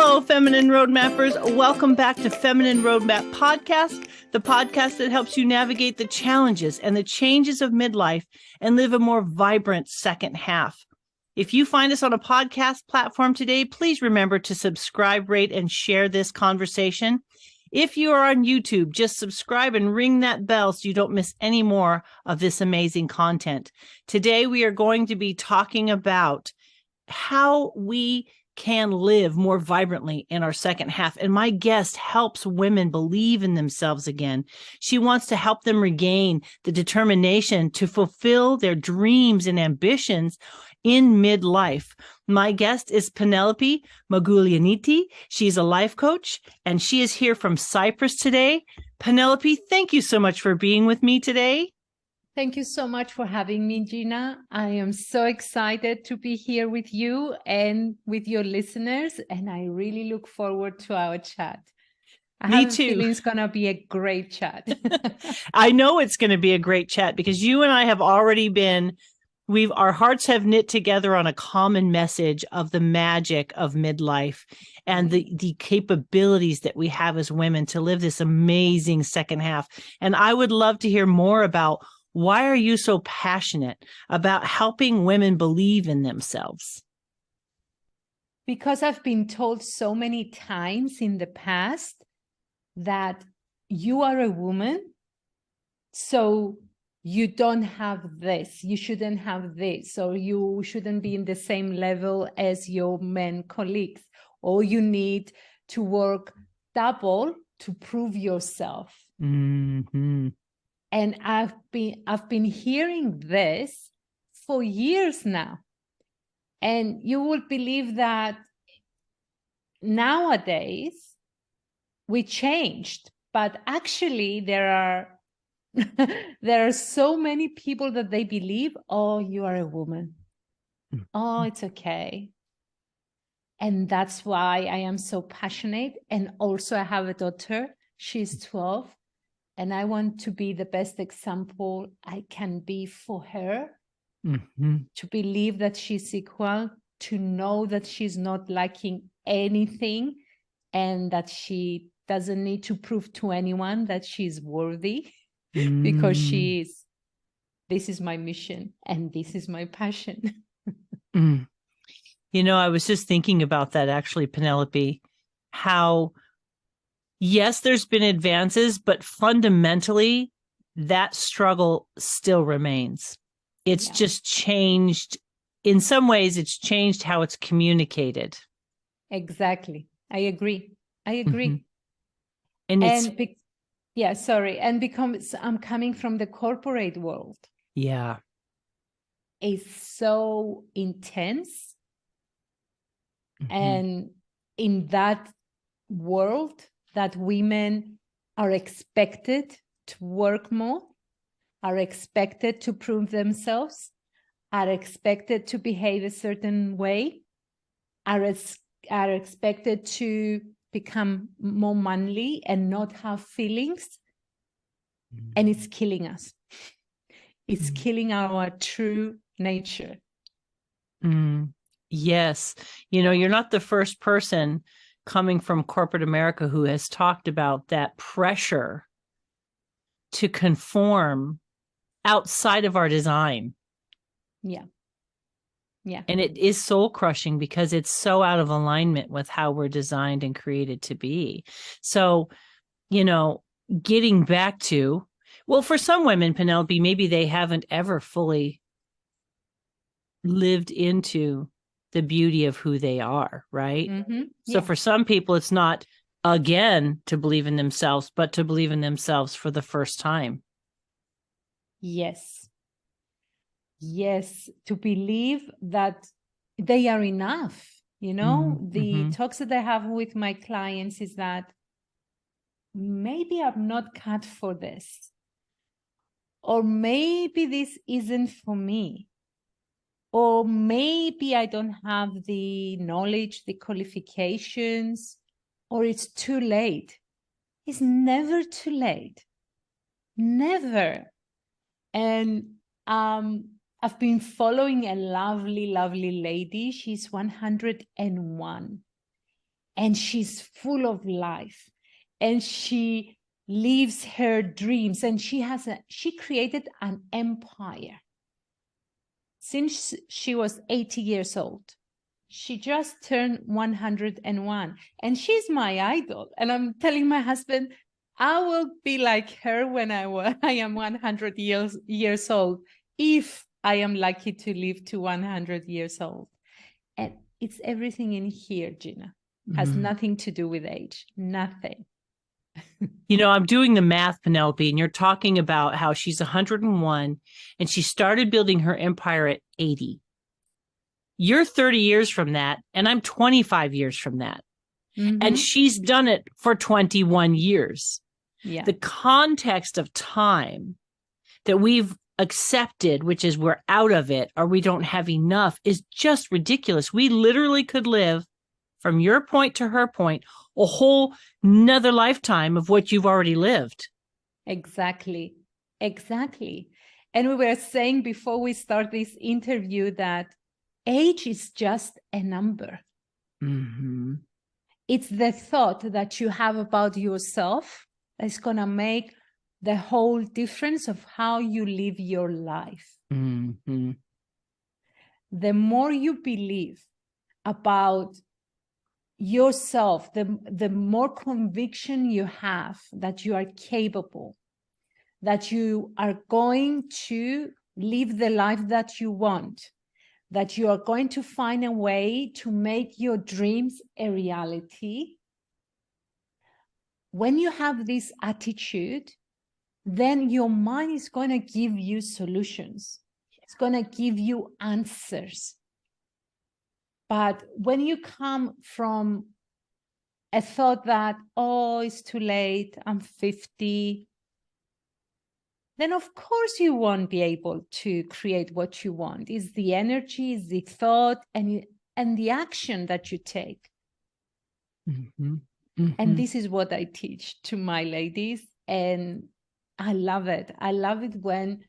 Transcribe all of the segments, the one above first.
Hello, Feminine Roadmappers. Welcome back to Feminine Roadmap Podcast, the podcast that helps you navigate the challenges and the changes of midlife and live a more vibrant second half. If you find us on a podcast platform today, please remember to subscribe, rate, and share this conversation. If you are on YouTube, just subscribe and ring that bell so you don't miss any more of this amazing content. Today, we are going to be talking about how we can live more vibrantly in our second half. And my guest helps women believe in themselves again. She wants to help them regain the determination to fulfill their dreams and ambitions in midlife. My guest is Penelope Magoulianiti. She's a life coach, and she is here from Cyprus today. Penelope, thank you so much for being with me today. Thank you so much for having me, Gina. I am so excited to be here with you and with your listeners, and I really look forward to our chat. Me too. Feeling it's going to be a great chat. I know it's going to be a great chat because you and I have already been, our hearts have knit together on a common message of the magic of midlife and the capabilities that we have as women to live this amazing second half. And I would love to hear more about why are you so passionate about helping women believe in themselves? Because I've been told so many times in the past that you are a woman, so you don't have this, you shouldn't have this, or you shouldn't be in the same level as your men colleagues, or you need to work double to prove yourself. Mm-hmm. And I've been hearing this for years now. And you will believe that nowadays we changed, but actually there are so many people that they believe, oh, you are a woman. Oh, it's okay. And that's why I am so passionate. And also I have a daughter, she's 12. And I want to be the best example I can be for her, to believe that she's equal, to know that she's not lacking anything, and that she doesn't need to prove to anyone that she's worthy, because she is. This is my mission, and this is my passion. You know, I was just thinking about that actually, Penelope, how yes, there's been advances, but fundamentally, that struggle still remains. It's just changed. In some ways, it's changed how it's communicated. Exactly. I agree. Mm-hmm. And it's... And because I'm coming from the corporate world. Yeah. It's so intense. And in that world, that women are expected to work more, are expected to prove themselves, are expected to behave a certain way, are expected to become more manly and not have feelings. And it's killing us. It's killing our true nature. Yes. You know, you're not the first person coming from corporate America who has talked about that pressure to conform outside of our design. Yeah. And it is soul crushing because it's so out of alignment with how we're designed and created to be. So, you know, getting back to, well, for some women, Penelope, maybe they haven't ever fully lived into the beauty of who they are, right? So for some people, it's not, again, to believe in themselves, but to believe in themselves for the first time. Yes, to believe that they are enough. You know, the talks that I have with my clients is that maybe I'm not cut for this, or maybe this isn't for me. Or maybe I don't have the knowledge, the qualifications, or it's too late. It's never too late. Never. And I've been following a lovely, lovely lady. She's 101. and she's full of life, and she lives her dreams, and she created an empire since she was 80 years old. She just turned 101, and she's my idol. And I'm telling my husband, I will be like her when I am 100 years old, if I am lucky to live to 100 years old. And it's everything in here, Gina. Has nothing to do with age, nothing. You know, I'm doing the math, Penelope, and you're talking about how she's 101 and she started building her empire at 80. You're 30 years from that, and I'm 25 years from that. And she's done it for 21 years. Yeah. The context of time that we've accepted, which is we're out of it or we don't have enough, is just ridiculous. We literally could live from your point to her point a whole nother lifetime of what you've already lived. Exactly. And we were saying before we start this interview that age is just a number. It's the thought that you have about yourself that's going to make the whole difference of how you live your life. The more you believe about yourself, the more conviction you have that you are capable, that you are going to live the life that you want, that you are going to find a way to make your dreams a reality. When you have this attitude, then your mind is going to give you solutions. It's going to give you answers. But when you come from a thought that, oh, it's too late, I'm 50, then of course you won't be able to create what you want. It's the energy, it's the thought, and the action that you take. And this is what I teach to my ladies, and I love it. I love it when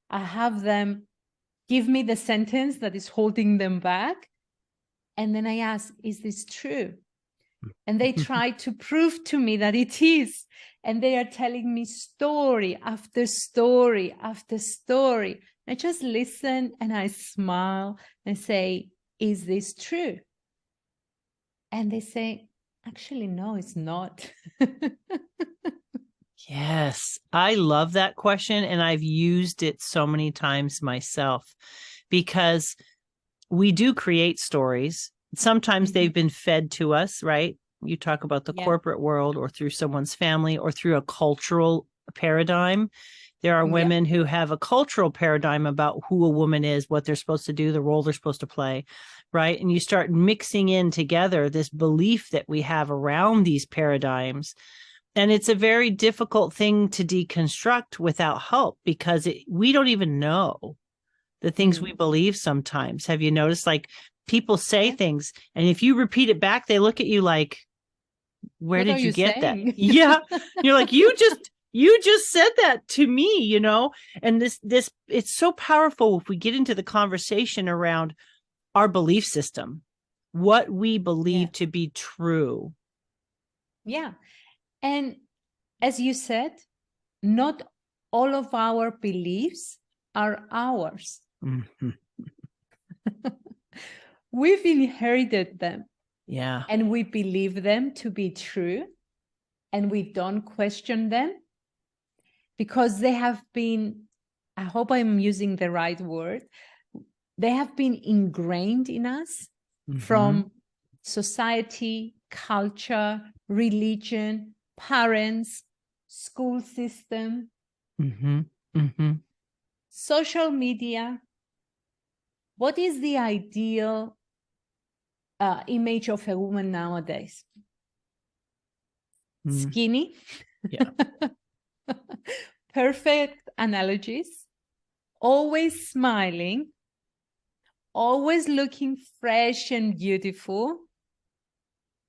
I have them give me the sentence that is holding them back. And then I ask, is this true? And they try to prove to me that it is. And they are telling me story after story after story. I just listen and I smile and say, is this true? And they say, actually, no, it's not. Yes, I love that question. And I've used it so many times myself because we do create stories. Sometimes they've been fed to us, right? You talk about the corporate world or through someone's family or through a cultural paradigm. There are women who have a cultural paradigm about who a woman is, what they're supposed to do, the role they're supposed to play, right? And you start mixing in together this belief that we have around these paradigms. And it's a very difficult thing to deconstruct without help because we don't even know the things we believe sometimes. Have you noticed, like, people say things, and if you repeat it back, they look at you like, where did you get that? Yeah. You're like, you just said that to me, you know? And this, it's so powerful if we get into the conversation around our belief system, what we believe to be true. Yeah. And as you said, not all of our beliefs are ours. We've inherited them. Yeah. And we believe them to be true. And we don't question them because they have been, I hope I'm using the right word, they have been ingrained in us from society, culture, religion, parents, school system, social media. What is the ideal image of a woman nowadays? Skinny, perfect analogies, always smiling, always looking fresh and beautiful.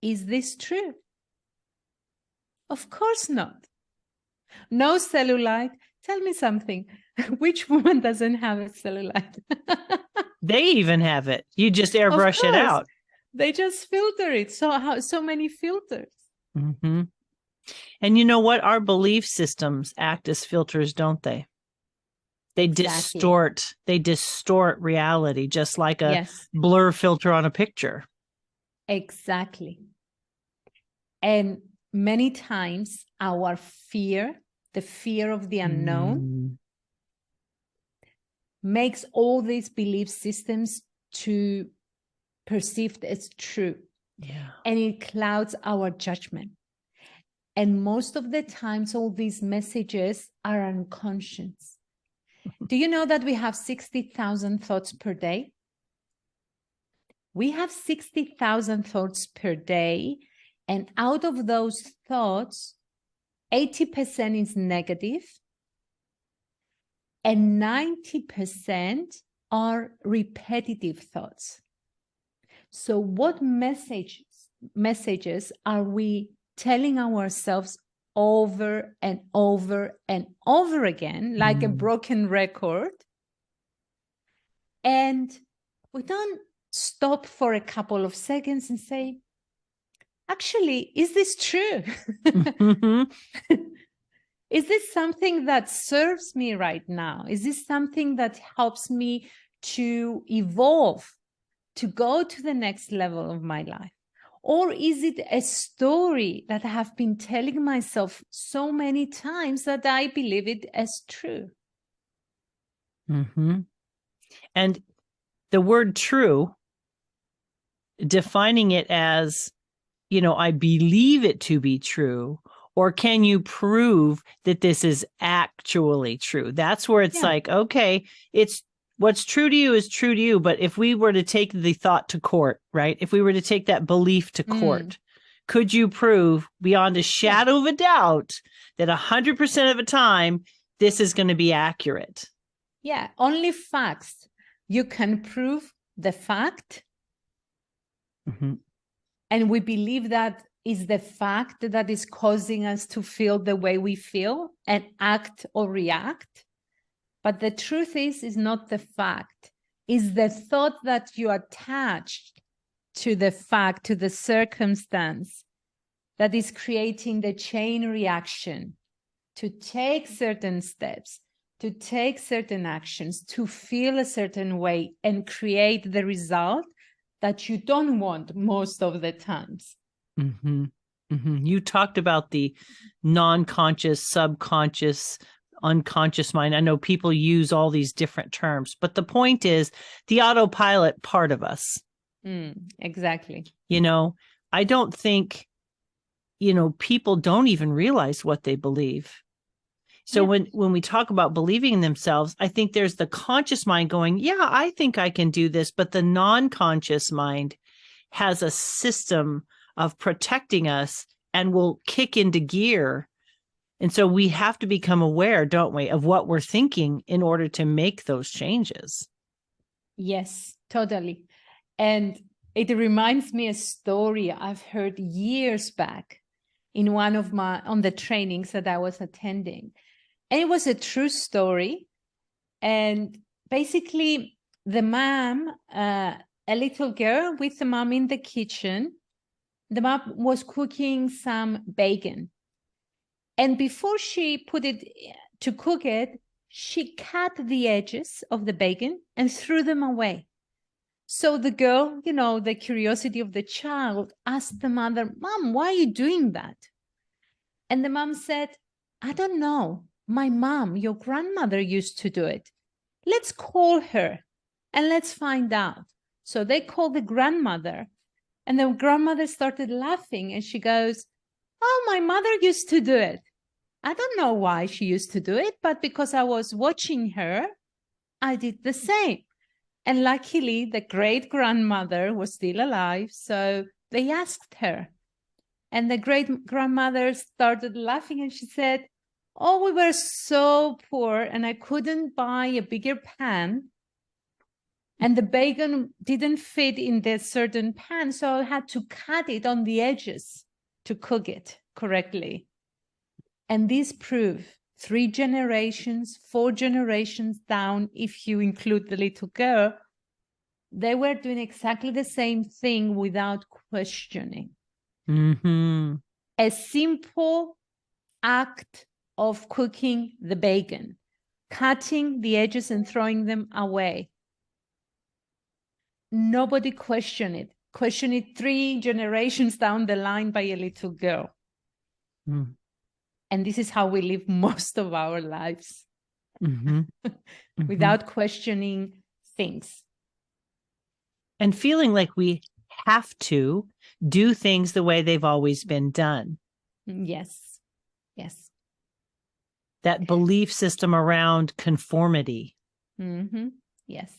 Is this true? Of course not. No cellulite. Tell me something. Which woman doesn't have a cellulite? They even have it. You just airbrush it out. They just filter it. So many filters. Mm-hmm. And you know what? Our belief systems act as filters, don't they? They distort reality, just like a blur filter on a picture. Exactly. And many times our fear, the fear of the unknown, makes all these belief systems to perceived as true. Yeah. And it clouds our judgment. And most of the times, all these messages are unconscious. Do you know that we have 60,000 thoughts per day? We have 60,000 thoughts per day. And out of those thoughts, 80% is negative and 90% are repetitive thoughts. So what messages are we telling ourselves over and over and over again, like a broken record? And we don't stop for a couple of seconds and say, actually, is this true? Is this something that serves me right now? Is this something that helps me to evolve, to go to the next level of my life? Or is it a story that I have been telling myself so many times that I believe it as true? Mm-hmm. And the word true, defining it as, I believe it to be true, or can you prove that this is actually true? That's where it's like, okay, it's what's true to you is true to you. But if we were to take the thought to court, right? If we were to take that belief to court, could you prove beyond a shadow of a doubt that 100% of the time, this is going to be accurate? Yeah, only facts. You can prove the fact. Mm-hmm. And we believe that is the fact that is causing us to feel the way we feel and act or react. But the truth is not the fact, is the thought that you attached to the fact, to the circumstance, that is creating the chain reaction to take certain steps, to take certain actions, to feel a certain way and create the result that you don't want most of the times. Mm-hmm. Mm-hmm. You talked about the non-conscious, subconscious, unconscious mind. I know people use all these different terms, but the point is the autopilot part of us. Exactly. I don't think, people don't even realize what they believe. So when we talk about believing in themselves, I think there's the conscious mind going, yeah, I think I can do this. But the non-conscious mind has a system of protecting us and will kick into gear. And so we have to become aware, don't we, of what we're thinking in order to make those changes. Yes, totally. And it reminds me a story I've heard years back in on the trainings that I was attending. And it was a true story. And basically the mom, a little girl with the mom in the kitchen, the mom was cooking some bacon. And before she put it to cook it, she cut the edges of the bacon and threw them away. So the girl, the curiosity of the child, asked the mother, "Mom, why are you doing that?" And the mom said, "I don't know. My mom, your grandmother, used to do it. Let's call her and let's find out." So they called the grandmother, and the grandmother started laughing and she goes, "Oh, my mother used to do it. I don't know why she used to do it, but because I was watching her, I did the same." And luckily, the great grandmother was still alive, so they asked her. And the great grandmother started laughing and she said, "Oh, we were so poor and I couldn't buy a bigger pan. And the bacon didn't fit in the certain pan, so I had to cut it on the edges to cook it correctly." And this proof 3 generations, 4 generations down, if you include the little girl, they were doing exactly the same thing without questioning. Mm-hmm. A simple act of cooking the bacon, cutting the edges and throwing them away. Nobody questioned it. Questioned it 3 generations down the line by a little girl. Mm. And this is how we live most of our lives. Mm-hmm. Mm-hmm. Without questioning things. And feeling like we have to do things the way they've always been done. Yes. Yes. That belief system around conformity. Mm-hmm. Yes.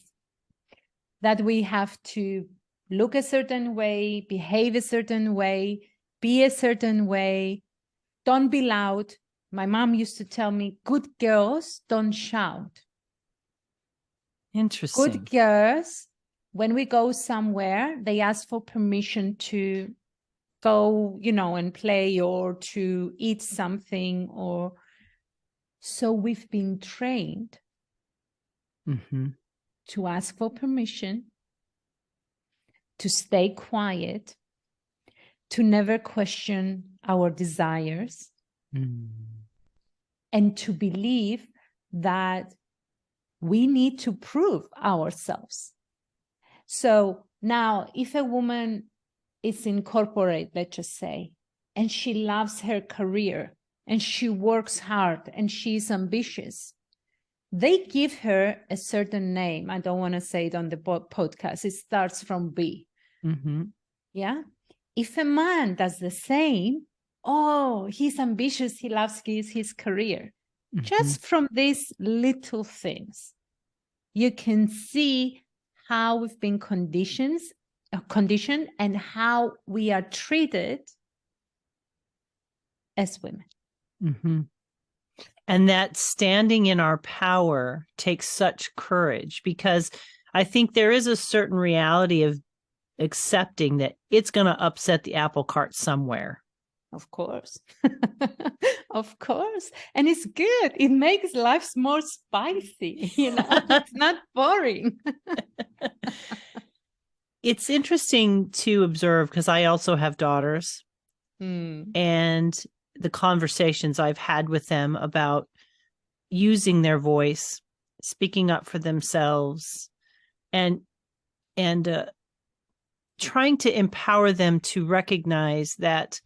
That we have to look a certain way, behave a certain way, be a certain way. Don't be loud. My mom used to tell me, good girls don't shout. Interesting. Good girls, when we go somewhere, they ask for permission to go, and play or to eat something. Or so we've been trained to ask for permission, to stay quiet, to never question our desires, and to believe that we need to prove ourselves. So now, if a woman is in corporate, let's just say, and she loves her career and she works hard and she's ambitious, they give her a certain name. I don't want to say it on the podcast. It starts from B. Mm-hmm. Yeah. If a man does the same, oh, he's ambitious, he loves his career. Mm-hmm. Just from these little things, you can see how we've been conditioned and how we are treated as women. Mm-hmm. And that standing in our power takes such courage, because I think there is a certain reality of accepting that it's going to upset the apple cart somewhere. Of course. Of course. And it's good. It makes life more spicy. It's not boring. It's interesting to observe, because I also have daughters, and the conversations I've had with them about using their voice, speaking up for themselves, and trying to empower them to recognize that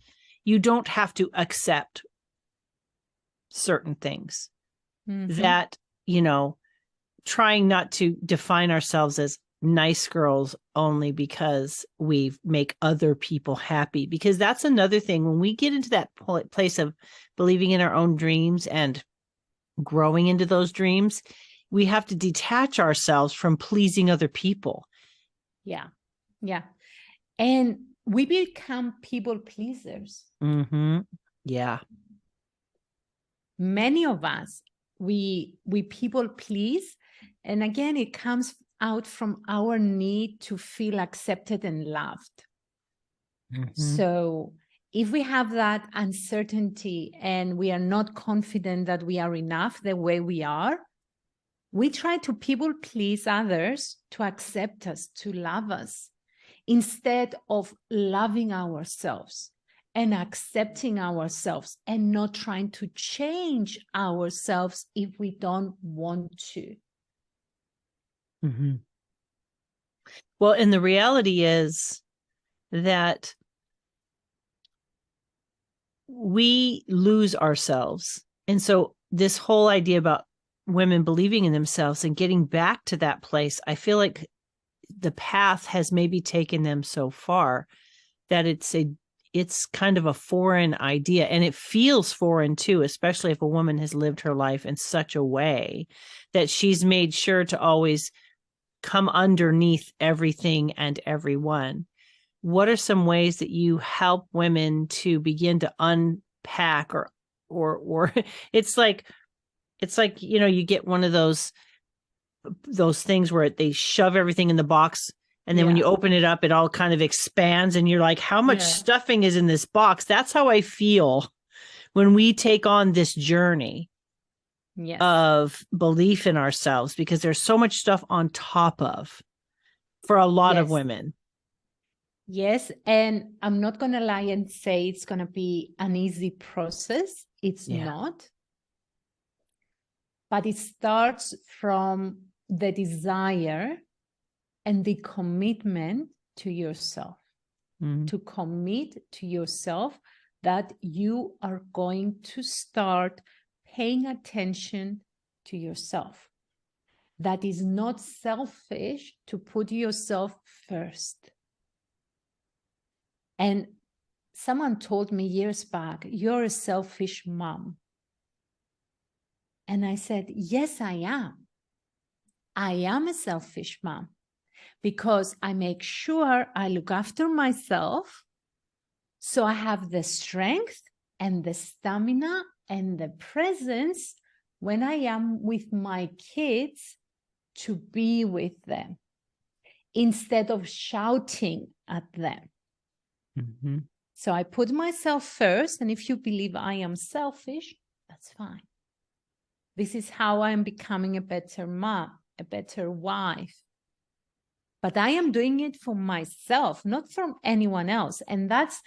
you don't have to accept certain things. That, trying not to define ourselves as nice girls only because we make other people happy, because that's another thing. When we get into that place of believing in our own dreams and growing into those dreams, we have to detach ourselves from pleasing other people. Yeah. And we become people pleasers. Mm-hmm. Yeah. Many of us, we people please. And again, it comes out from our need to feel accepted and loved. So if we have that uncertainty and we are not confident that we are enough the way we are, we try to people please others to accept us, to love us, instead of loving ourselves and accepting ourselves and not trying to change ourselves if we don't want to. Well, and the reality is that we lose ourselves. And so this whole idea about women believing in themselves and getting back to that place, I feel like the path has maybe taken them so far that it's kind of a foreign idea, and it feels foreign too, especially if a woman has lived her life in such a way that she's made sure to always come underneath everything and everyone. What are some ways that you help women to begin to unpack or it's like, you get one of those things where they shove everything in the box, and then when you open it up, it all kind of expands, and you're like, how much stuffing is in this box? That's how I feel when we take on this journey of belief in ourselves, because there's so much stuff on top of. for a lot of Yes. women. Yes. And I'm not going to lie and say it's going to be an easy process. It's not. But it starts from the desire and the commitment to yourself, to commit to yourself that you are going to start paying attention to yourself. That is not selfish to put yourself first. And someone told me years back, you're a selfish mom. And I said, yes, I am. I am a selfish mom because I make sure I look after myself so I have the strength and the stamina and the presence when I am with my kids to be with them instead of shouting at them. Mm-hmm. So I put myself first. And if you believe I am selfish, that's fine. This is how I am becoming a better mom, a better wife. But I am doing it for myself, not from anyone else. And that's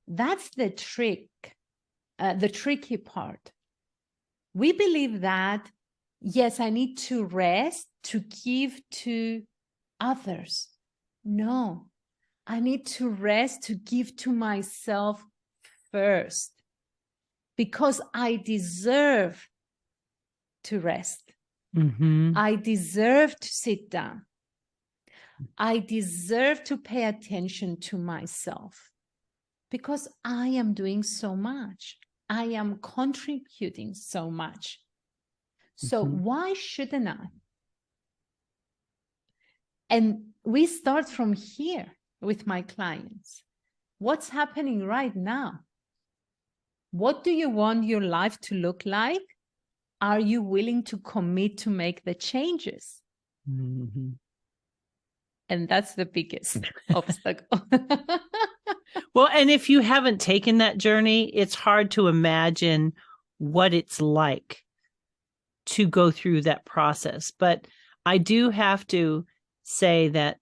the trick, the tricky part. We believe that, yes, I need to rest to give to others. No, I need to rest to give to myself first because I deserve to rest. Mm-hmm. I deserve to sit down. I deserve to pay attention to myself because I am doing so much. I am contributing so much. So why shouldn't I? And we start from here with my clients. What's happening right now? What do you want your life to look like? Are you willing to commit to make the changes? Mm-hmm. And that's the biggest obstacle. Well, and if you haven't taken that journey, it's hard to imagine what it's like to go through that process. But I do have to say that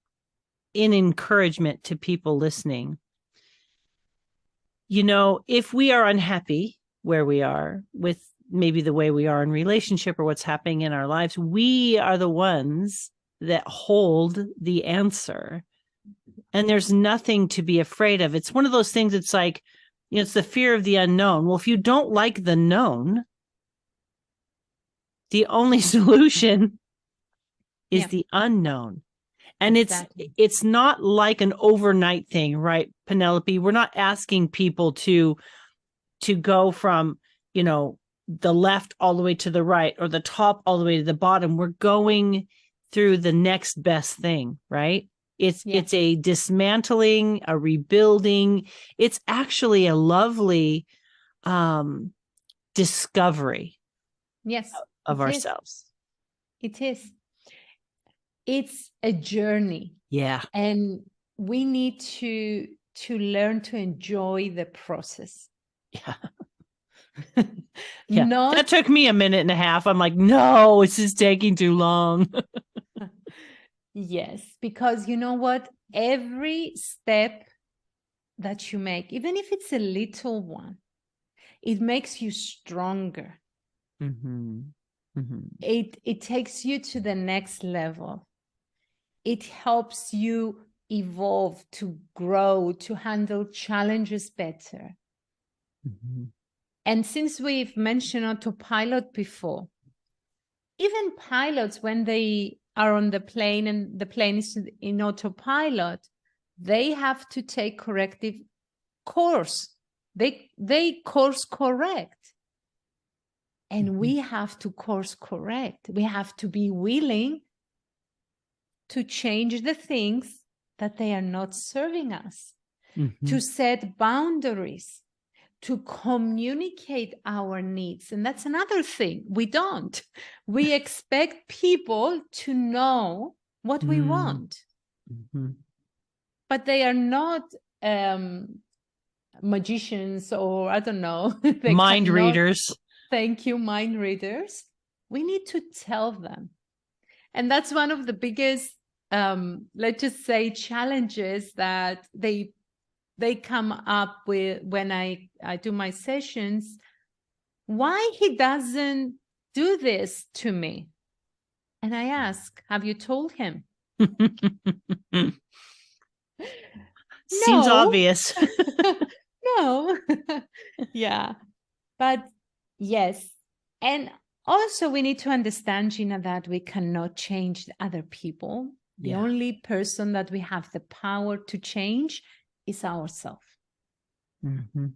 in encouragement to people listening, if we are unhappy where we are with maybe the way we are in relationship or what's happening in our lives, we are the ones that hold the answer. And there's nothing to be afraid of. It's one of those things. It's like, it's the fear of the unknown. Well, if you don't like the known, the only solution is the unknown. And it's not like an overnight thing, right, Penelope? We're not asking people to go from, the left all the way to the right or the top all the way to the bottom. We're going through the next best thing, right? It's a dismantling, a rebuilding. It's actually a lovely discovery of ourselves. It is. It's a journey. Yeah. And we need to learn to enjoy the process. Yeah. Yeah. That took me a minute and a half. I'm like, no, this is taking too long. Yes, because you know what? Every step that you make, even if it's a little one, it makes you stronger. Mm-hmm. Mm-hmm. It takes you to the next level. It helps you evolve, to grow, to handle challenges better. Mm-hmm. And since we've mentioned autopilot before, even pilots, when they are on the plane and the plane is in autopilot, they have to take corrective course. They course correct. And we have to course correct. We have to be willing to change the things that they are not serving us, to set boundaries, to communicate our needs. And that's another thing. We don't. We expect people to know what we want. Mm-hmm. But they are not magicians or, I don't know. Mind readers. Thank you, mind readers. We need to tell them. And that's one of the biggest let's just say, challenges that they come up with when I do my sessions. Why he doesn't do this to me? And I ask, have you told him? Seems obvious. No. Yeah. But yes. And also we need to understand, Gina, that we cannot change other people. The only person that we have the power to change is ourselves. Mm-hmm.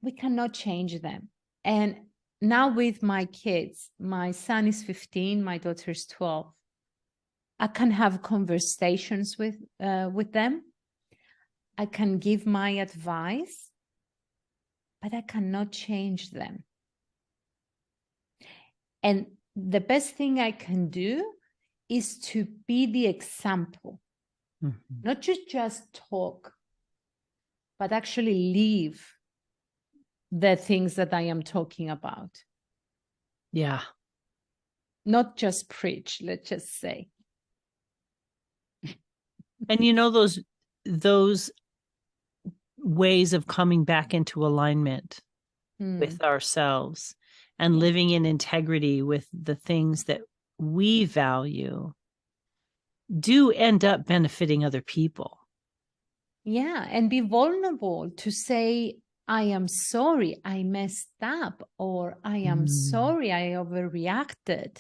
We cannot change them. And now with my kids, my son is 15, my daughter is 12. I can have conversations with them. I can give my advice, but I cannot change them. And the best thing I can do is to be the example, not just talk, but actually live the things that I am talking about. Yeah. Not just preach, let's just say. And you know, those ways of coming back into alignment with ourselves and living in integrity with the things that we value do end up benefiting other people. Yeah, and be vulnerable to say, I am sorry, I messed up, or I am sorry, I overreacted,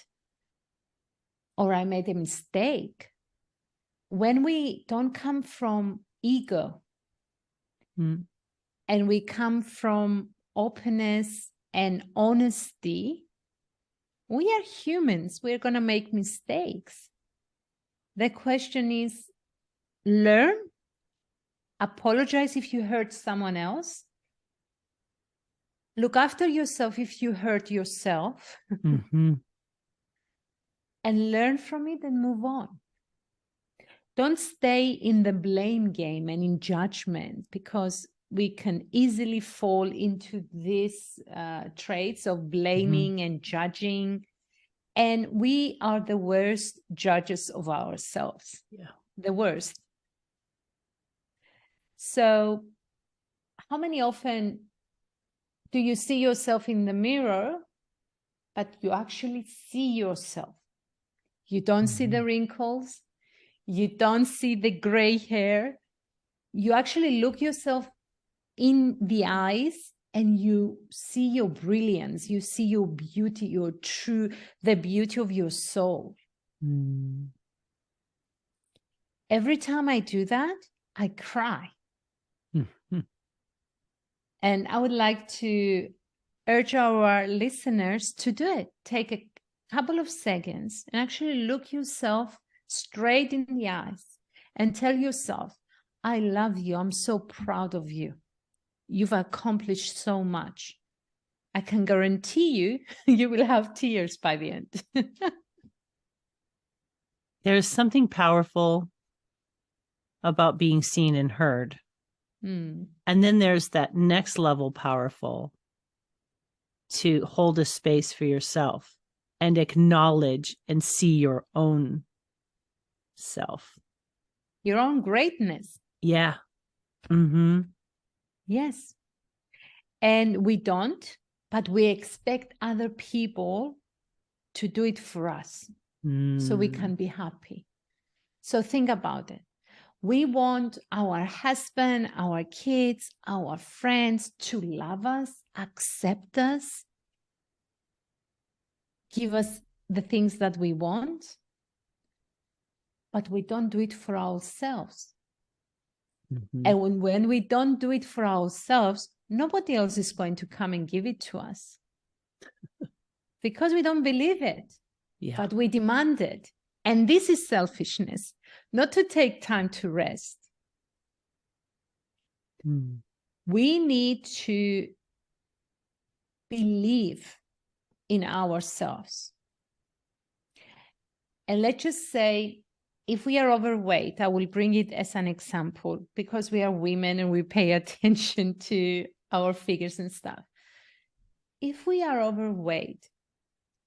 or I made a mistake. When we don't come from ego and we come from openness and honesty, we are humans. We're going to make mistakes. The question is, learn, apologize if you hurt someone else, look after yourself if you hurt yourself, and learn from it and move on. Don't stay in the blame game and in judgment, because we can easily fall into these traits of blaming and judging. And we are the worst judges of ourselves. Yeah. The worst. So how many often do you see yourself in the mirror, but you actually see yourself? You don't see the wrinkles. You don't see the gray hair. You actually look yourself in the eyes and you see your brilliance. You see your beauty, your true, the beauty of your soul. Every time I do that, I cry. And I would like to urge our listeners to do it. Take a couple of seconds and actually look yourself straight in the eyes and tell yourself, I love you. I'm so proud of you. You've accomplished so much. I can guarantee you, you will have tears by the end. There's something powerful about being seen and heard. And then there's that next level powerful to hold a space for yourself and acknowledge and see your own self. Your own greatness. Yeah. Yes. And we don't, but we expect other people to do it for us so we can be happy. So think about it. We want our husband, our kids, our friends to love us, accept us, give us the things that we want, but we don't do it for ourselves. And when we don't do it for ourselves, nobody else is going to come and give it to us because we don't believe it, but we demand it. And this is selfishness, not to take time to rest. We need to believe in ourselves. And let's just say, if we are overweight, I will bring it as an example because we are women and we pay attention to our figures and stuff. If we are overweight,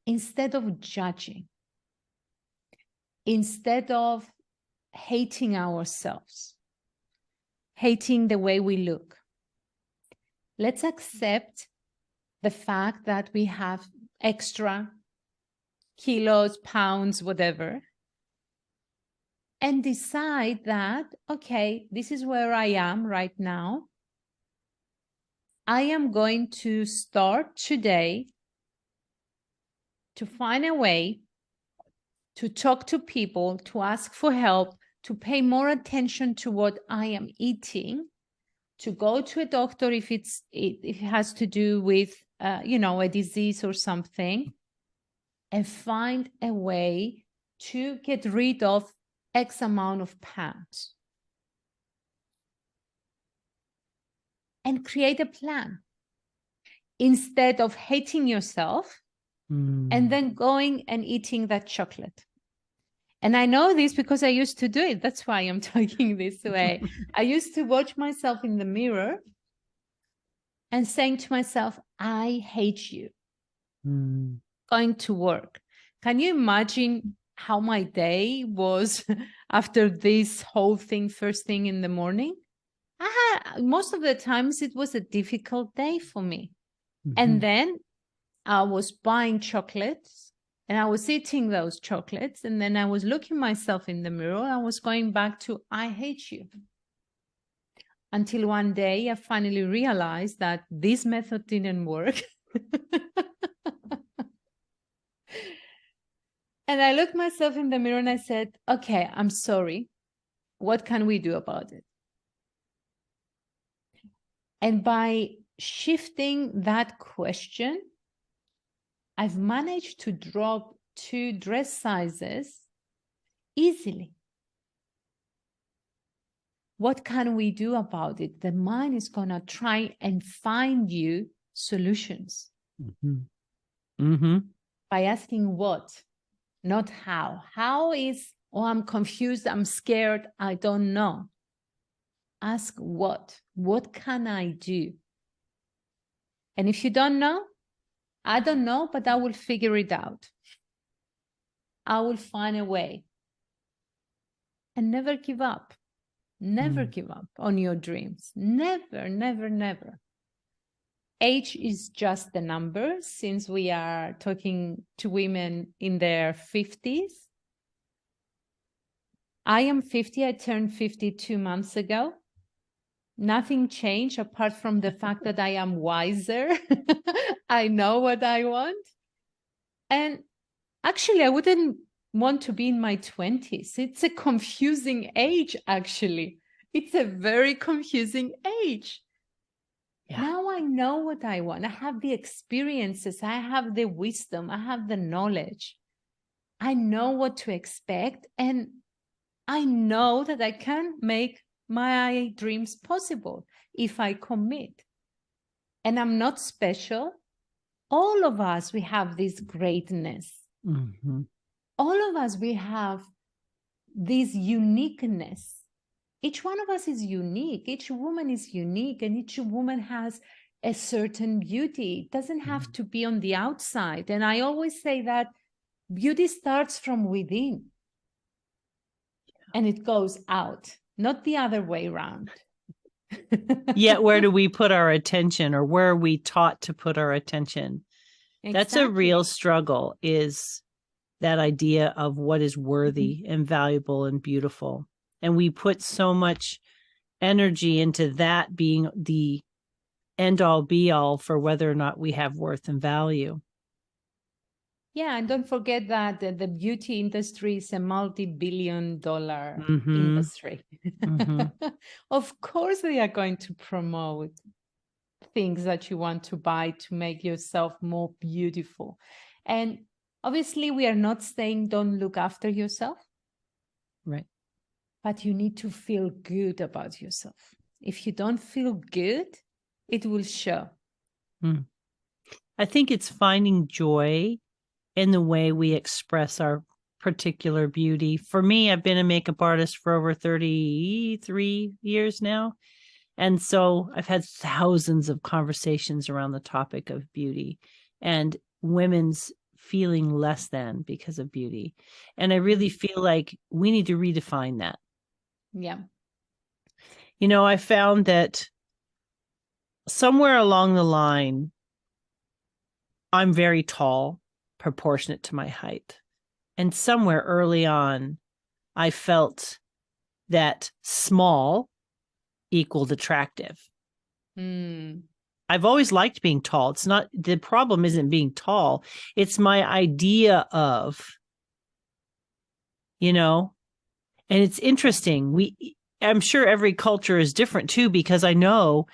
instead of judging, instead of hating ourselves, hating the way we look. Let's accept the fact that we have extra kilos, pounds, whatever, and decide that, okay, this is where I am right now. I am going to start today to find a way to talk to people, to ask for help, to pay more attention to what I am eating, to go to a doctor if it has to do with, a disease or something, and find a way to get rid of X amount of pounds. And create a plan instead of hating yourself and then going and eating that chocolate. And I know this because I used to do it. That's why I'm talking this way. I used to watch myself in the mirror and saying to myself, I hate you. Going to work. Can you imagine how my day was after this whole thing, first thing in the morning? Most of the times it was a difficult day for me. And then I was buying chocolates and I was eating those chocolates. And then I was looking myself in the mirror. I was going back to, I hate you. Until one day I finally realized that this method didn't work. And I looked myself in the mirror and I said, okay, I'm sorry. What can we do about it? And by shifting that question, I've managed to drop 2 dress sizes easily. What can we do about it? The mind is going to try and find you solutions by asking what, not how. How is, oh, I'm confused, I'm scared, I don't know. Ask what. What can I do? And if you don't know, I don't know, but I will figure it out. I will find a way. And never give up. Never give up on your dreams. Never, never, never. Age is just the number, since we are talking to women in their 50s. I am 50. I turned 50 2 months ago. Nothing changed apart from the fact that I am wiser. I know what I want. And actually, I wouldn't want to be in my 20s. It's a confusing age, actually. It's a very confusing age. Yeah. Now I know what I want. I have the experiences. I have the wisdom. I have the knowledge. I know what to expect. And I know that I can make my dreams possible if I commit. And I'm not special. All of us, we have this greatness. All of us, we have this uniqueness. Each one of us is unique. Each woman is unique, and each woman has a certain beauty. It doesn't have to be on the outside. And I always say that beauty starts from within and it goes out, not the other way around. Yet, where do we put our attention, or where are we taught to put our attention? Exactly. That's a real struggle, is that idea of what is worthy and valuable and beautiful. And we put so much energy into that being the end all be all for whether or not we have worth and value. Yeah, and don't forget that the beauty industry is a multi-billion-dollar industry. Of course, they are going to promote things that you want to buy to make yourself more beautiful. And obviously, we are not saying don't look after yourself. Right. But you need to feel good about yourself. If you don't feel good, it will show. I think it's finding joy in the way we express our particular beauty. For me, I've been a makeup artist for over 33 years now. And so I've had thousands of conversations around the topic of beauty and women's feeling less than because of beauty. And I really feel like we need to redefine that. Yeah. You know, I found that somewhere along the line, I'm very tall, proportionate to my height. And somewhere early on, I felt that small equaled attractive. Mm. I've always liked being tall. It's not, the problem isn't being tall. It's my idea of, you know, and it's interesting. I'm sure every culture is different too, because I know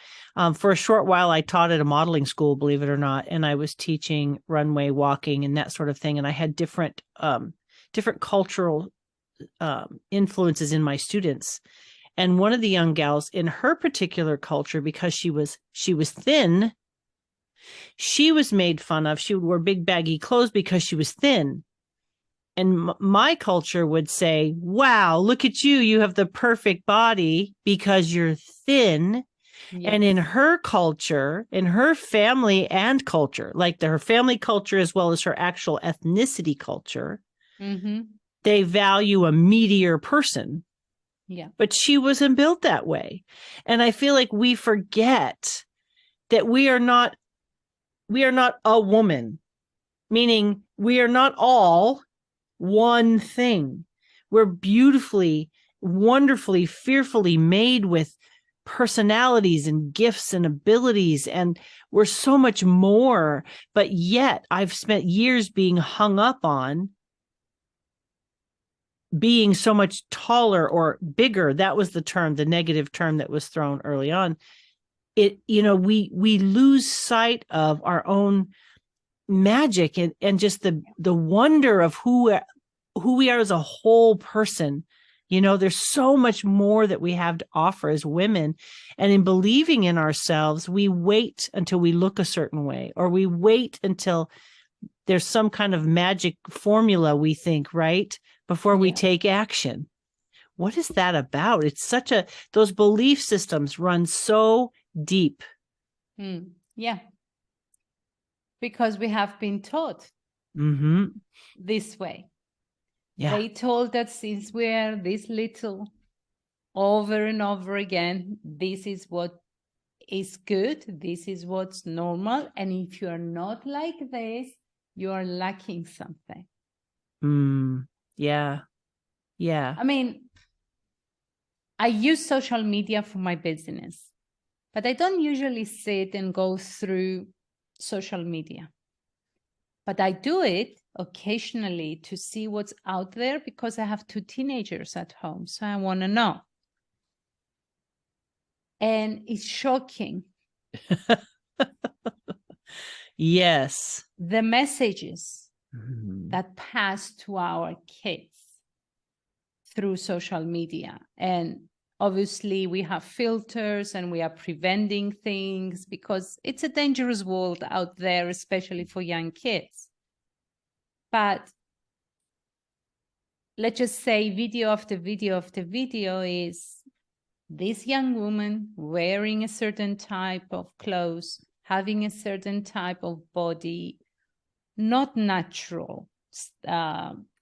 for a short while I taught at a modeling school, believe it or not, and I was teaching runway walking and that sort of thing. And I had different cultural influences in my students. And one of the young gals in her particular culture, because she was thin, she was made fun of. She would wear big baggy clothes because she was thin. And my culture would say, wow, look at you. You have the perfect body because you're thin. Yes. And in her culture, in her family and culture, like her family culture as well as her actual ethnicity culture, they value a meatier person. Yeah. But she wasn't built that way. And I feel like we forget that we are not a woman, meaning we are not all one thing. We're beautifully, wonderfully, fearfully made with personalities and gifts and abilities. And we're so much more. But yet I've spent years being hung up on being so much taller or bigger. That was the term, the negative term that was thrown early on. We lose sight of our own magic and just the wonder of who we are as a whole person. There's so much more that we have to offer as women. And in believing in ourselves, we wait until we look a certain way, or we wait until there's some kind of magic formula, we think, right, before we take action. What is that about? It's those belief systems run so deep. Yeah. Because we have been taught this way. Yeah. They told us since we're this little, over and over again, this is what is good, this is what's normal. And if you're not like this, you are lacking something. Yeah. Yeah. I mean, I use social media for my business, but I don't usually sit and go through social media. But I do it occasionally to see what's out there because I have 2 teenagers at home. So I want to know. And it's shocking. Yes. The messages that pass to our kids through social media. And obviously we have filters and we are preventing things because it's a dangerous world out there, especially for young kids. But let's just say video after video after video is this young woman wearing a certain type of clothes, having a certain type of body, not natural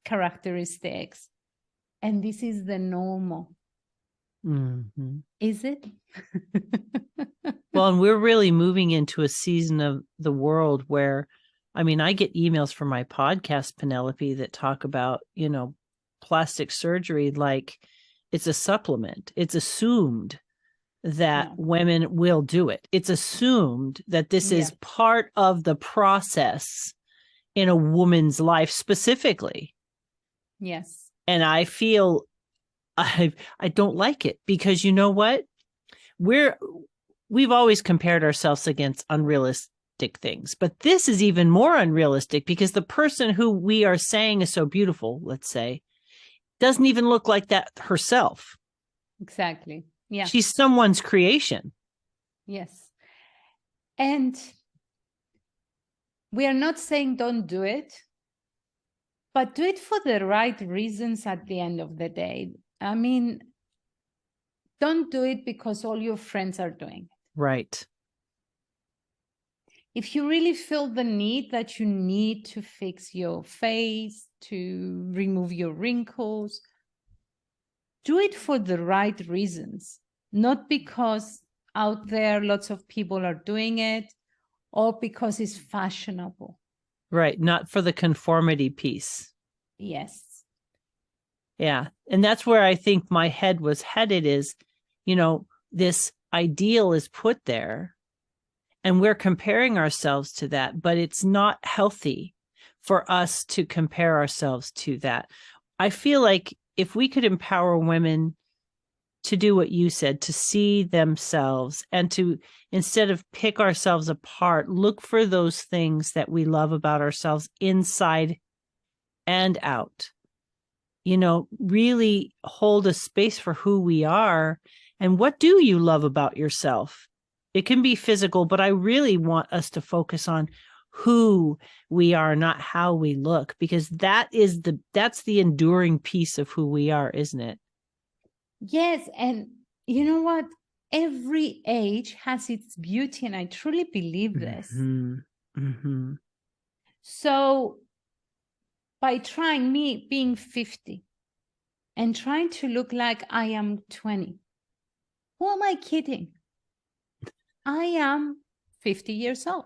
characteristics. And this is the normal. Is it? Well, and we're really moving into a season of the world where, I mean, I get emails from my podcast, Penelope, that talk about, plastic surgery like it's a supplement. It's assumed that women will do it. It's assumed that this is part of the process in a woman's life specifically. Yes. And I feel I don't like it because you know what? We've always compared ourselves against unrealistic things, but this is even more unrealistic because the person who we are saying is so beautiful, let's say, doesn't even look like that herself. Exactly. Yeah. She's someone's creation. Yes. And we are not saying don't do it, but do it for the right reasons at the end of the day. I mean, don't do it because all your friends are doing it. Right. if you really feel the need that you need to fix your face, to remove your wrinkles, do it for the right reasons, not because out there lots of people are doing it or because it's fashionable. Right. Not for the conformity piece. Yes. Yeah. And that's where I think my head was headed is, this ideal is put there and we're comparing ourselves to that, but it's not healthy for us to compare ourselves to that. I feel like if we could empower women to do what you said, to see themselves and to, instead of pick ourselves apart, look for those things that we love about ourselves inside and out, really hold a space for who we are. And what do you love about yourself? It can be physical, but I really want us to focus on who we are, not how we look, because that's the enduring piece of who we are, isn't it? Yes. And you know what? Every age has its beauty, and I truly believe this. Mm-hmm. Mm-hmm. So by trying me being 50 and trying to look like I am 20, who am I kidding? I am 50 years old.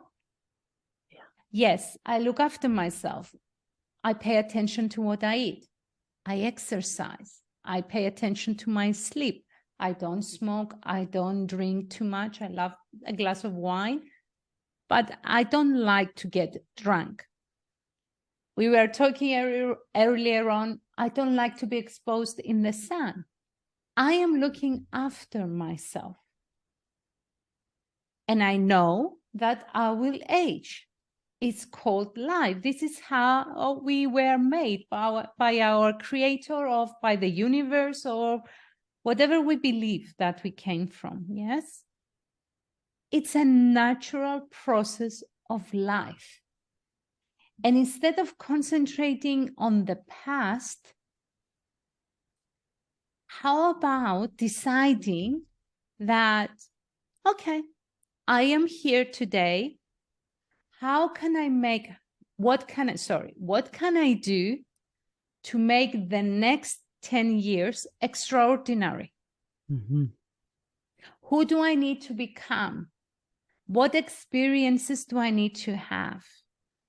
Yeah. Yes, I look after myself. I pay attention to what I eat. I exercise. I pay attention to my sleep. I don't smoke. I don't drink too much. I love a glass of wine, but I don't like to get drunk. We were talking earlier on, I don't like to be exposed in the sun. I am looking after myself. And I know that I will age. It's called life. This is how we were made by our creator, or by the universe, or whatever we believe that we came from. Yes? It's a natural process of life. And instead of concentrating on the past, how about deciding that, okay, I am here today. How can I make, what can I do to make the next 10 years extraordinary? Mm-hmm. Who do I need to become? What experiences do I need to have?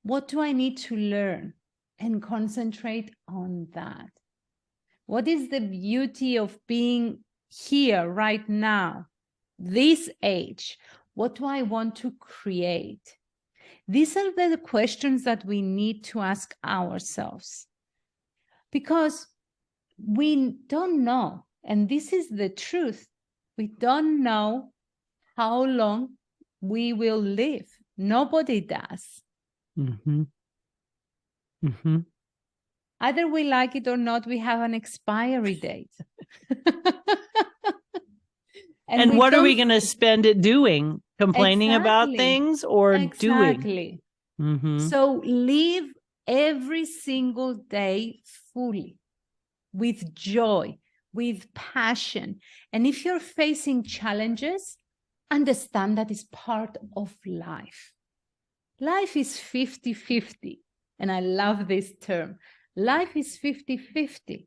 What do I need to learn? And concentrate on that. What is the beauty of being here right now, this age? What do I want to create? These are the questions that we need to ask ourselves, because we don't know, and this is the truth, we don't know how long we will live. Nobody does. Mm-hmm. Mm-hmm. Either we like it or not, we have an expiry date. And what are we going to spend it doing? Complaining about things or doing? Exactly. Mm-hmm. So live every single day fully, with joy, with passion. And if you're facing challenges, understand that is part of life. Life is 50-50. And I love this term. Life is 50-50.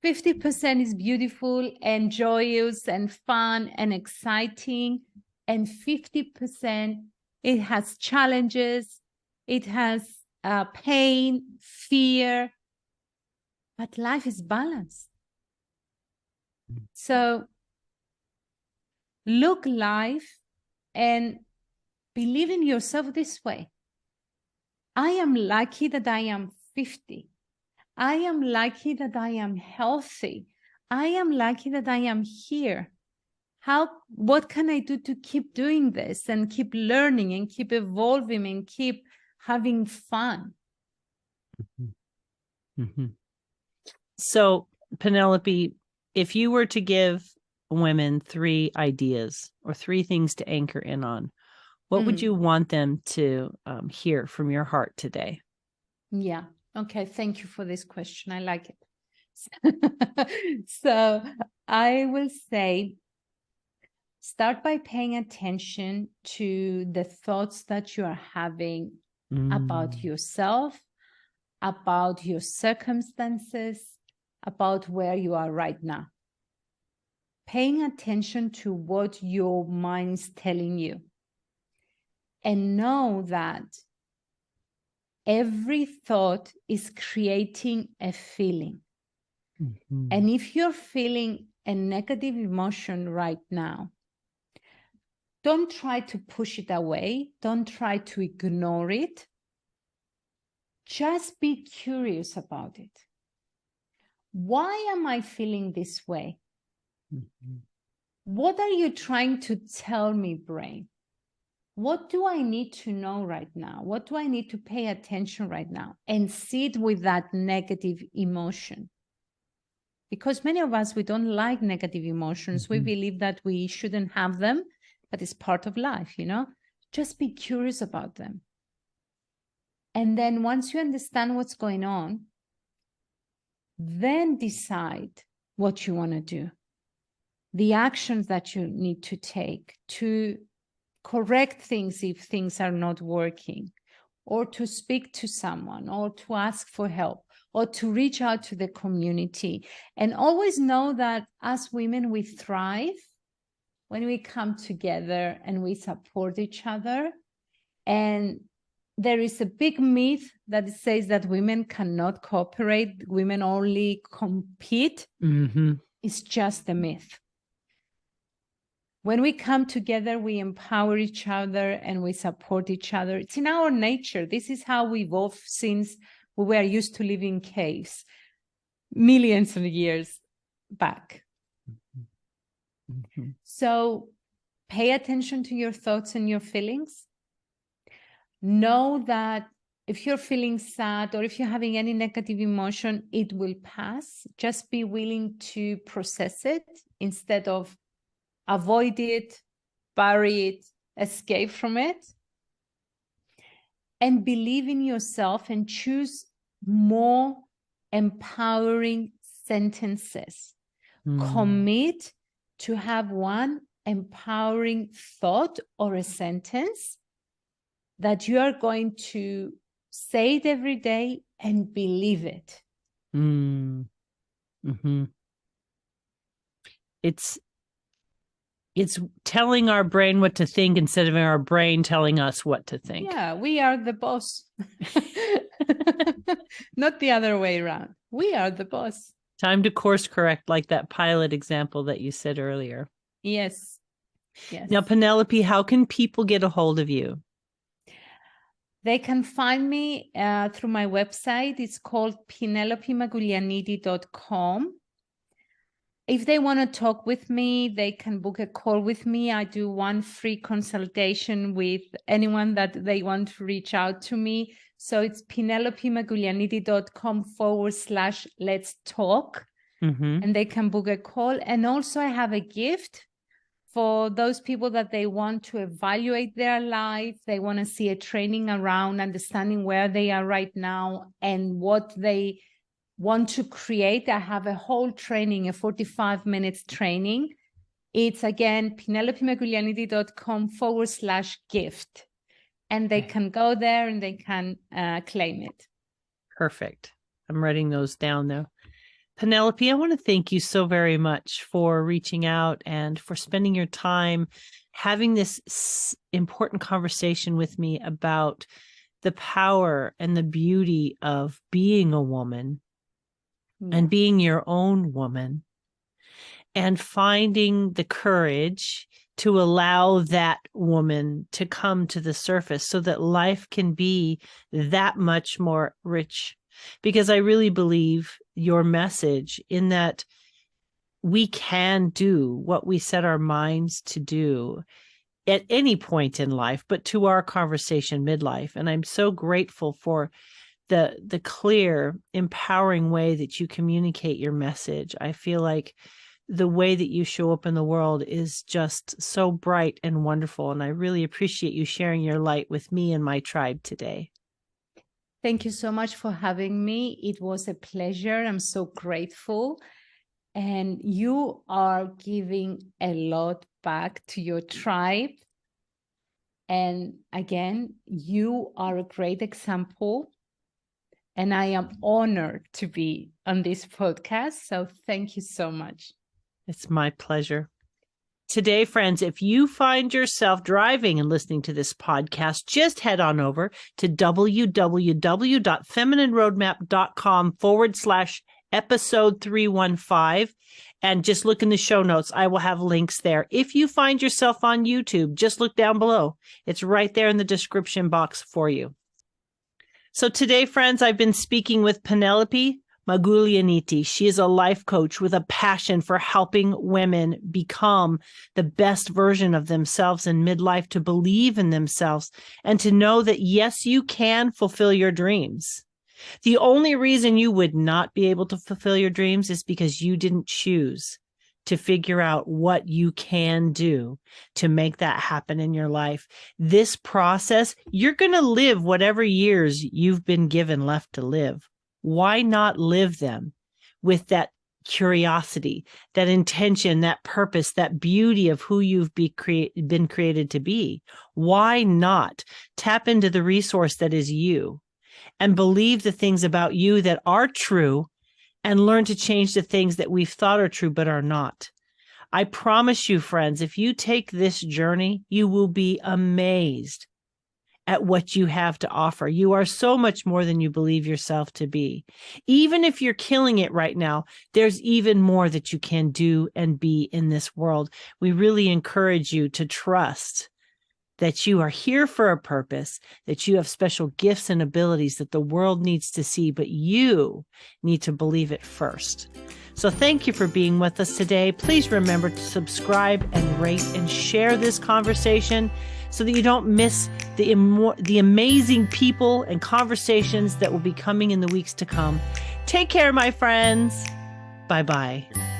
50% is beautiful and joyous and fun and exciting. And 50%, it has challenges. It has pain, fear. But life is balanced. So look life and believe in yourself this way. I am lucky that I am 50. I am lucky that I am healthy. I am lucky that I am here. What can I do to keep doing this and keep learning and keep evolving and keep having fun? Mm-hmm. Mm-hmm. So, Penelope, if you were to give women 3 ideas or 3 things to anchor in on, what would you want them to hear from your heart today? Yeah. Okay. Thank you for this question. I like it. So I will say, Start by paying attention to the thoughts that you are having about yourself, about your circumstances, about where you are right now. Paying attention to what your mind's telling you. And know that every thought is creating a feeling. And if you're feeling a negative emotion right now, don't try to push it away. Don't try to ignore it. Just be curious about it. Why am I feeling this way? What are you trying to tell me, brain? What do I need to know right now? What do I need to pay attention right now? And sit with that negative emotion. Because many of us, we don't like negative emotions. We believe that we shouldn't have them, but it's part of life, you know? Just be curious about them. And then once you understand what's going on, then decide what you want to do. The actions that you need to take to correct things if things are not working, or to speak to someone, or to ask for help, or to reach out to the community. And always know that as women, we thrive when we come together and we support each other. And there is a big myth that says that women cannot cooperate, women only compete. It's just a myth. When we come together, we empower each other and we support each other. It's in our nature. This is how we evolved since we were used to live in caves millions of years back. So pay attention to your thoughts and your feelings. Know that if you're feeling sad or if you're having any negative emotion, it will pass. Just be willing to process it instead of avoid it, bury it, escape from it. And believe in yourself and choose more empowering sentences. Commit to have one empowering thought or a sentence that you are going to say it every day and believe it. It's telling our brain what to think instead of our brain telling us what to think. Yeah, we are the boss. Not the other way around. We are the boss. Time to course correct, like that pilot example that you said earlier. Yes. Yes. Now, Penelope, how can people get a hold of you? They can find me through my website. It's called penelopemagoulianiti.com. If they want to talk with me, they can book a call with me. I do one free consultation with anyone that they want to reach out to me. So it's penelopemagoulianiti.com/let's talk. And they can book a call. And also I have a gift for those people that they want to evaluate their life. They want to see a training around understanding where they are right now and what they want to create. I have a whole training, a 45 minutes training. It's again, penelopemagoulianiti.com/gift. And they can go there and they can claim it. Perfect. I'm writing those down though. Penelope, I want to thank you so very much for reaching out and for spending your time having this important conversation with me about the power and the beauty of being a woman and being your own woman and finding the courage to allow that woman to come to the surface so that life can be that much more rich. Because I really believe your message in that we can do what we set our minds to do at any point in life, but to our conversation, Midlife. And I'm so grateful for the clear, empowering way that you communicate your message. I feel like the way that you show up in the world is just so bright and wonderful. And I really appreciate you sharing your light with me and my tribe today. Thank you so much for having me. It was a pleasure. I'm so grateful. and you are giving a lot back to your tribe. And again, you are a great example. And I am honored to be on this podcast. So thank you so much. It's my pleasure. Today, friends, if you find yourself driving and listening to this podcast, just head on over to www.feminineroadmap.com/episode 315 and just look in the show notes. I will have links there. If you find yourself on YouTube, just look down below. It's right there in the description box for you. So today, friends, I've been speaking with Penelope Magoulianiti. She is a life coach with a passion for helping women become the best version of themselves in midlife, to believe in themselves, and to know that, yes, you can fulfill your dreams. The only reason you would not be able to fulfill your dreams is because you didn't choose to figure out what you can do to make that happen in your life. This process, you're going to live whatever years you've been given left to live. Why not live them with that curiosity, that intention, that purpose, that beauty of who you've been created to be? Why not tap into the resource that is you and believe the things about you that are true and learn to change the things that we've thought are true but are not? I promise you, friends, if you take this journey, you will be amazed at what you have to offer. You are so much more than you believe yourself to be. Even if you're killing it right now, there's even more that you can do and be in this world. We really encourage you to trust that you are here for a purpose, that you have special gifts and abilities that the world needs to see, but you need to believe it first. So thank you for being with us today. Please remember to subscribe and rate and share this conversation so that you don't miss the amazing people and conversations that will be coming in the weeks to come. Take care, my friends. Bye-bye.